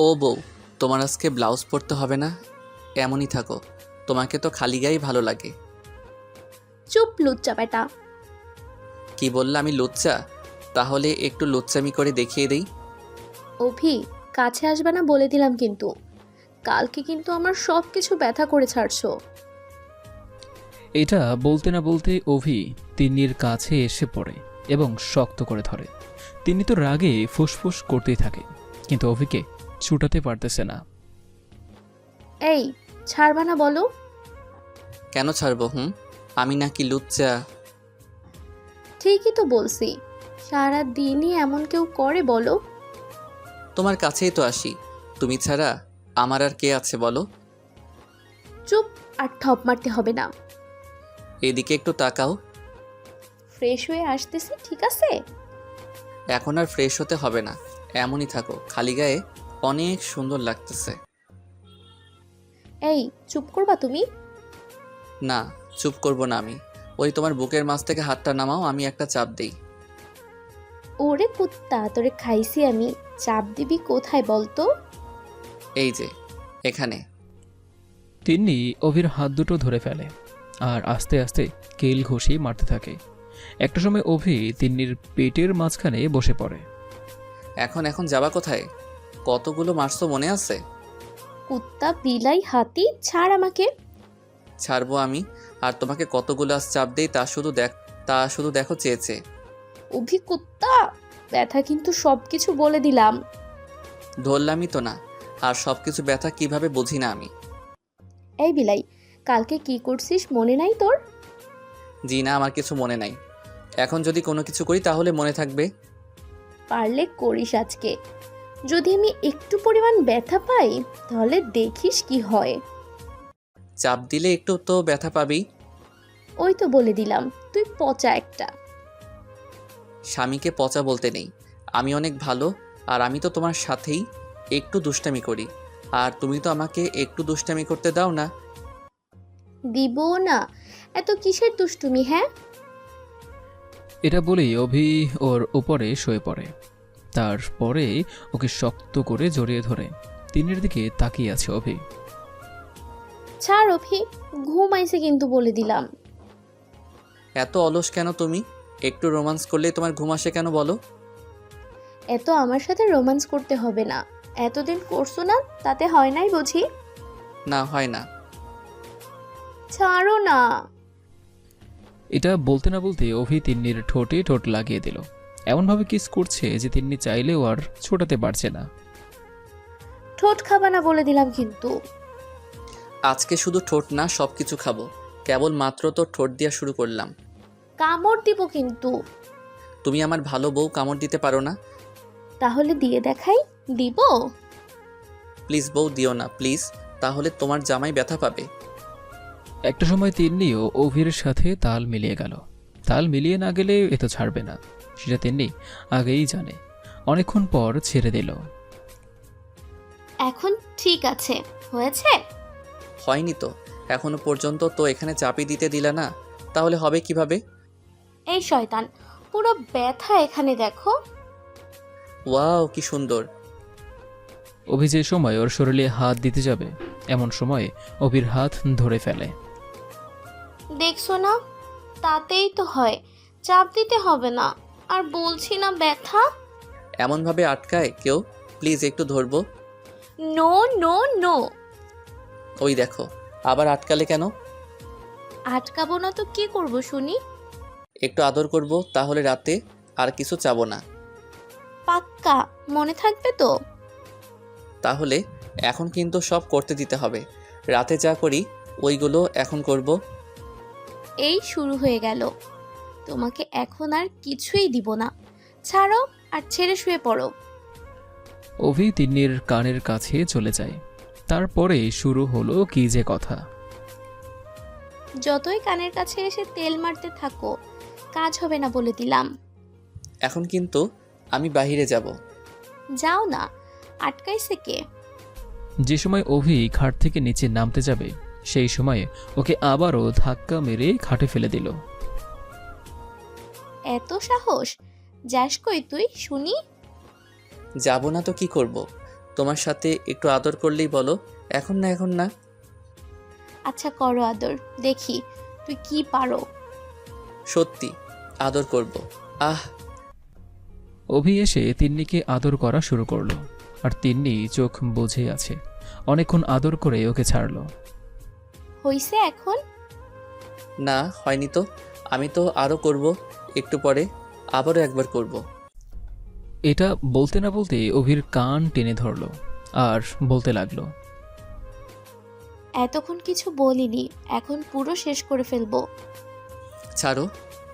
ও বউ, তোমার আজকে ব্লাউজ পরতে হবে না, এমনই থাকো। তোমাকে তো খালি গায়েই ভালো লাগে। চুপ লুচ্চা বেটা। কি বললে, আমি লুচ্চা? তাহলে একটু লুচ্চামি করে দেখিয়ে দেই। অভি, কাছে আসবে না বলে দিলাম কিন্তু। কালকে কিন্তু আমার সব কিছু ব্যথা করে ছাড়ছো। এটা বলতে না বলতে অভি তিন্নির কাছে এসে পড়ে এবং শক্ত করে ধরে। তিনি তো রাগে ফুসফুস করতেই থাকে, কিন্তু অভিকে ছুটাতে পারতেছে না। এই, ছাড়বা না বলো। কেন ছাড়বো? আমি নাকি লুচ্চা? ঠিকই তো বলছি। সারা দিনই এমন কেউ করে বলো? তোমার কাছেই তো আসি। তুমি ছাড়া আমার আর কে আছে বলো? চুপ, আর ঠপ মারতে হবে না। এদিকে একটু তাকাও। ফ্রেশ হয়ে আসতেছি, ঠিক আছে? এখন আর ফ্রেশ হতে হবে না, এমনই থাকো। খালি গায়ে অনেক সুন্দর লাগতেছে। এই, চুপ করবা তুমি? না, চুপ করব না আমি। ওই তোমার বুকের মাছ থেকে হাতটা নামাও, আমি একটা চাপ দেই। ওরে কুত্তা, তোরে খাইছি আমি। চাপ দিবি কোথায় বলতো? এই যে এখানে। তিন্নি অভির হাত দুটো ধরে ফেলে আর আস্তে আস্তে কেল ঘষিয়ে মারতে থাকে। একটা সময় অভি তিন্নির পেটের মাঝখানে বসে পড়ে। এখন এখন যাবা কোথায়? কতগুলো মারছো মনে আছে? কুত্তা, বিলাই, হাতি, ছাড় আমাকে। ছাড়বো আমি? আর তোমাকে কতগুলো আজ চাপ দেই তা শুধু দেখো চেয়েছে। অভি কুত্তা, ব্যথা কিন্তু সবকিছু বলে দিলাম। ধরলামই তো না। আর সবকিছু ব্যথা কিভাবে বুঝি না আমি? এই বিলাই, কালকে কি করছিস মনে নাই তোর? জি না, আমার কিছু মনে নাই। এখন যদি কোনো কিছু করি তাহলে মনে থাকবে। পারলে করিস আজকে। যদি আমি একটু পরিমাণ ব্যথা পাই, তাহলে দেখিস কি হয়। চাপ দিলে একটু তো ব্যথা পাবেই। ওই তো বলে দিলাম, তুই পচা একটা। স্বামীকে পচা বলতে নেই। আমি অনেক ভালো। আর আমি তো তোমার সাথেই একটু দুষ্টামি করি। আর তুমি তো আমাকে একটু দুষ্টামি করতে দাও না। দিব না। এত কিসের দুষ্টুমি, হ্যাঁ? এটা বলেই অভি ওর উপরে শুয়ে পড়ে। তারপরে ওকে শক্ত করে জড়িয়ে ধরে তিন্নির দিকে তাকিয়ে আছে অভি। ছাড় অভি, ঘুম আইছে কিন্তু বলে দিলাম। এত অলস কেন তুমি? একটু রোমান্স করলেই তোমার ঘুম আসে কেন বলো? এত আমার সাথে রোম্যান্স করতে হবে না। এতদিন করছো না, তাতে হয় নাই বুঝি? না, হয় না। ছাড়ো না। এটা বলতে না বলতে অভি তিন্নির ঠোঁটে ঠোঁট লাগিয়ে দিল। এমনভাবে কিস করছে যে তিন্নি চাইলেও আর ছোটাতে পারছে না। ঠোঁট খাবা না বলে দিলাম কিন্তু। আজকে শুধু ঠোঁট না, সব কিছু খাবো। কেবল মাত্র তো ঠোঁট দিয়া শুরু করলাম। কামড় দিব কিন্তু। তুমি আমার ভালো বউ, কামড় দিতে পারো না? তাহলে দিয়ে দেখাই। দিব? প্লিজ বউ, দিও না প্লিজ। তাহলে তোমার জামাই ব্যথা পাবে। একটা সময় তিন্নিও অভির সাথে তাল মিলিয়ে গেল। তাল মিলিয়ে না গেলে এ তো ছাড়বে না, সেটা তিন্নি আগেই জানে। অনেকক্ষণ পর ছেড়ে দিল। এখন ঠিক আছে, হয়েছে? হয়নি তো। এখনো পর্যন্ত তো এখানে চাপি দিতে দিলা না, তাহলে হবে কিভাবে? এই শয়তান, পুরো ব্যথা এখানে দেখো। ওয়াও, কি সুন্দর। অভি যে সময় ওর শরীরে হাত দিতে যাবে, এমন সময় অভির হাত ধরে ফেলে। দেখছো না, তাতেই তো হয়। চাপ দিতে হবে না। আর বলছি না ব্যথা। এমনভাবে আটকায় কেউ? প্লিজ একটু ধরবো। No no no. ওই দেখো, আবার আটকালে কেন? আটকাবো না তো কি করব শুনি? একটু আদর করব, তাহলে রাতে আর কিছু চাবো না। পাক্কা মনে থাকবে তো? তাহলে এখন কিন্তু সব করতে দিতে হবে। রাতে যা করি ওইগুলো এখন করব। এই শুরু হয়ে গেল। তোমাকে এখন আর কিছুই দিব না। ছাড়ো, আর ছেড়ে শুয়ে পড়ো। অভি তিন্নির কানের কাছে চলে যায়। তারপরে শুরু হলো কি যে কথা। যতই কানের কাছে এসে তেল মারতে থাকো, কাজ হবে না বলে দিলাম। এখন কিন্তু আমি বাইরে যাব। যাও না, আটকাইছে কে? যে সময় অভি খাট থেকে নিচে নামতে যাবে, সেই সময়ে ওকে আবারও ধাক্কা মেরে খাটে ফেলে দিল। এত সাহস! যাস কই তুই শুনি? যাব না তো কি করব? তোমার সাথে একটু আদর করলেই বলো, এখন না এখন না। আচ্ছা করো আদর, দেখি তুই কি পারো। সত্যি আদর করব। আহ। অভি এসে তিন্নিকে আদর করা শুরু করলো, আর তিন্নি চোখ বুজে আছে। অনেকক্ষণ আদর করে ওকে ছাড়লো। হইছে এখন? না হয়নি তো, আমি তো আরও করব, একটু পরে আবারও একবার করব। এটা বলতে না বলতে অভির কান টেনে ধরলো আর বলতে লাগলো, এতক্ষণ কিছু বলিনি, এখন পুরো শেষ করে ফেলবো। ছাড়ো,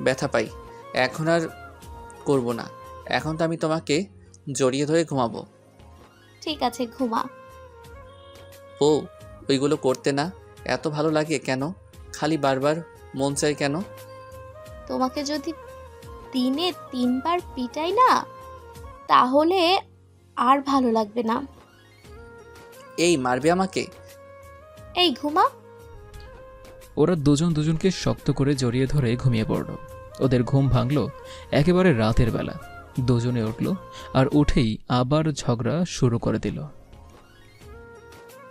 ব্যথা পাই। এখন আর করব না। এখন তো আমি তোমাকে জড়িয়ে ধরে ঘুমাবো। ঠিক আছে ঘুমা। ও, ওইগুলো করতে না এত ভালো লাগে কেন? খালি বারবার মন চাই কেন? তোমাকে যদি দিনে 3বার পিটাই না, তাহলে আর ভালো লাগবে না। এই মারবে আমাকে? এই ঘুমা। ওরা দুজন দুজনকে শক্ত করে জড়িয়ে ধরে ঘুমিয়ে পড়ল। ওদের ঘুম ভাঙল একেবারে রাতের বেলা। দুজনে উঠল আর উঠেই আবার ঝগড়া শুরু করে দিল।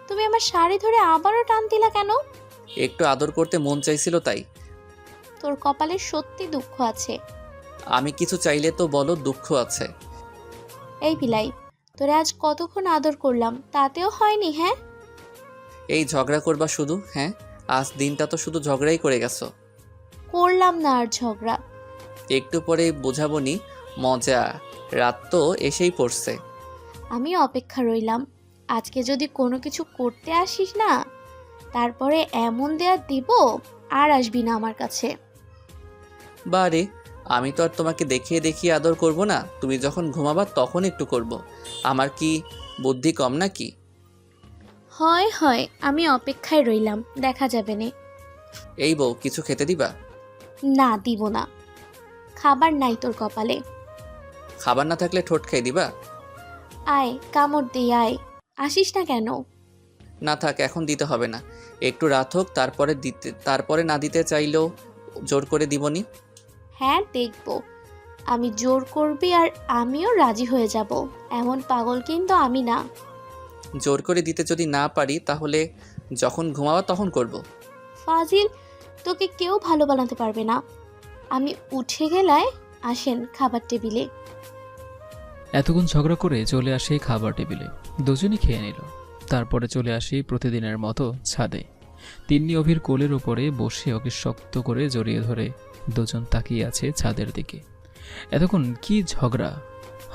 তুমি আমার শাড়ি ধরে আবারও টান দিলা কেন? একটু আদর করতে মন চাইছিল তাই। তোর কপালে সত্যি দুঃখ আছে। আমি কিছু চাইলে তো বলো দুঃখ আছে। এই বিলাই, তোরে আজ কতক্ষণ আদর করলাম, তাতেও হয়নি? হ্যাঁ, এই ঝগড়া করবা শুধু? হ্যাঁ, আজ দিনটা তো শুধু ঝগড়াই করে গেছো। করলাম না আর ঝগড়া। একটু পরে বোঝাবনি মজা। রাত তো এসেই পড়ছে। আমি অপেক্ষা রইলাম। আজকে যদি কোনো কিছু করতে আসিস না, তারপরে এমন দেয়া দিব আর আসবি না আমার কাছে। বারে, আমি তো আর তোমাকে দেখিয়ে দেখিয়ে আদর করব না। তুমি যখন ঘুমাবা তখন একটু করব। আমার কি বুদ্ধি কম নাকি? হয় হয়, আমি অপেক্ষায় রইলাম, দেখা যাবে নে। এই বউ, কিছু খেতে দিবা? না, দিব না। খাবার নাই তোর কপালে। খাবার না থাকলে ঠোঁট খাই দিবা? আয় কামড় দিই, আয়। আসিস না কেন? না থাক, এখন দিতে হবে না। একটু রাত হোক, তারপরে না দিতে চাইলেও জোর করে দিবনি। হ্যাঁ দেখব, আমি জোর করবি আর আমিও রাজি হয়ে যাব। এমন পাগল কিন্তু আমি না। জোর করে দিতে যদি না পারি তাহলে যখন ঘুমাবা তখন করব। ফাজিল, তোকে কেউ ভালো বানাতে পারবে না। আমি উঠে গেলায় আসেন খাবার টেবিলে। এতক্ষণ ঝগড়া করে চলে আসে খাবার টেবিলে। দুজনই খেয়ে নিল। তারপরে চলে আসি প্রতিদিনের মতো ছাদে। তিন্নি অভির কোলের ওপরে বসে ওকে শক্ত করে জড়িয়ে ধরে দুজন তাকিয়ে আছে ছাদের দিকে। এতক্ষণ কি ঝগড়া,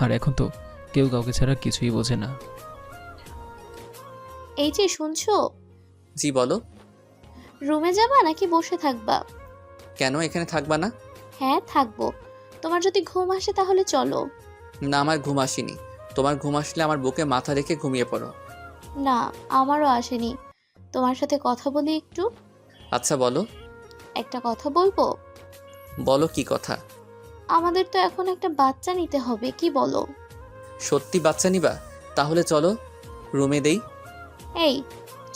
আর এখন তো কেউ কাউকে ছাড়া কিছুই বোঝে না। এই যে শুনছো, জি বলো। রুমে যাবা নাকি বসে থাকবা? কেন, এখানে থাকবা না? হ্যাঁ থাকবো। তোমার যদি ঘুম আসে তাহলে চলো। না, আমার ঘুম আসেনি। তোমার ঘুম আসলে আমার বুকে মাথা রেখে ঘুমিয়ে পড়ো। না, আমারও আসেনি। তোমার সাথে কথা বলি একটু। আচ্ছা বলো। একটা কথা বলবো? বলো, কি কথা? আমাদের তো এখন একটা বাচ্চা নিতে হবে, কি বলো? সত্যি বাচ্চা নিবা? তাহলে চলো রুমে দেই। এই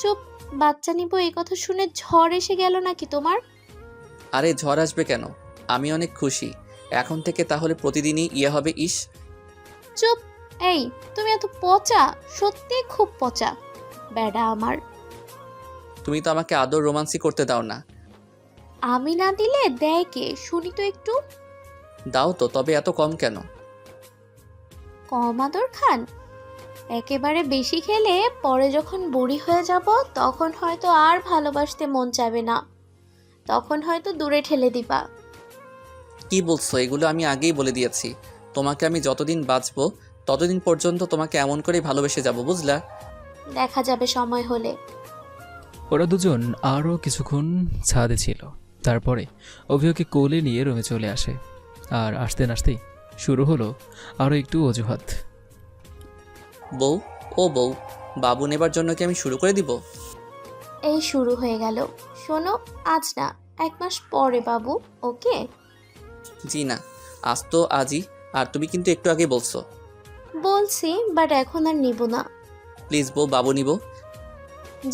চুপ, বাচ্চা নিবো এই কথা শুনে ঝড় এসে গেল নাকি তোমার? আরে ঝড় আসবে কেন, আমি অনেক খুশি। এখন থেকে তাহলে প্রতিদিনই ইয়ে হবে। ইস। চুপ। এই তুমি এত পচা, সত্যি খুব পচা বেডা আমার। তুমি তো আমাকে আদর রোমান্সি করতে দাও না। আমি না দিলে দেয় কে, শুনি তো একটু। দাও তো, তবে এত কম কেন? কম আদর খান? একেবারে বেশি খেলে পরে যখন বুড়ি হয়ে যাব তখন হয়তো আর ভালোবাসতে মন চাবে না, তখন হয়তো দূরে ঠেলে দিবা। কি বলছো? এগুলো আমি আগেই বলে দিয়েছি। তোমাকে আমি যতদিন বাঁচবো ততদিন পর্যন্ত তোমাকে এমন করেই ভালোবেসে যাব, বুঝলা? দেখা যাবে সময় হলে। ওরা দুজন আরও কিছুক্ষণ ছাদে ছিল। তারপরে অভিকে কোলে নিয়ে রুমে চলে আসে। আর আসতে আসতেই শুরু হলো আরও একটু অজুহাত। বউ, ও বউ, বাবু নেবার জন্য কি আমি শুরু করে দিব? এই শুরু হয়ে গেল। শোনো, আজ না, 1 মাস পরে বাবু, ওকে? জি না, আজ তো আজই। আর তুমি কিন্তু একটু আগে বলছো। বলছি, বাট এখন আর নিব না। প্লিজ বউ, বাবু নিব।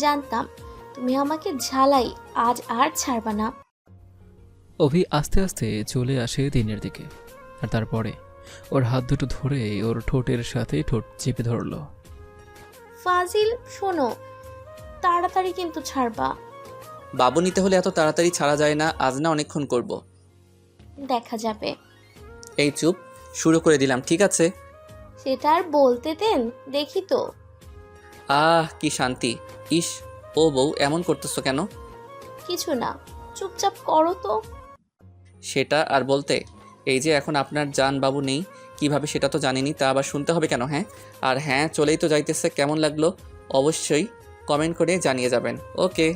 জানতাম তুমি আমাকে ঝালাই, আজ আর ছাড়বা না। অভি আস্তে আস্তে চলে আসে দিনের দিকে। আর তারপরে ওর হাত দুটো ধরে ওর ঠোঁটের সাথে ঠোঁট চেপে ধরল। ফাজিল, শোনো, তাড়াতাড়ি কিন্তু ছাড়বা। বাবু নিতে হলে এত তাড়াতাড়ি ছাড়া যায় না, আজ না অনেকক্ষণ করব। দেখা যাবে। এই চুপ, শুরু করে দিলাম, ঠিক আছে? সেটা আর বলতে দেন, দেখি তো। কি শান্তি। ইস, ও বউ এমন করতেছো কেন? কিছু না, চুপচাপ করো তো। সেটা আর বলতে, এই যে এখন আপনার জান বাবু নেই, কিভাবে সেটা তো জানিনি, তা আবার শুনতে হবে কেন? হ্যাঁ, আর হ্যাঁ, চলেই তো যাইতেছে, কেমন লাগলো অবশ্যই কমেন্ট করে জানিয়ে যাবেন। ওকে।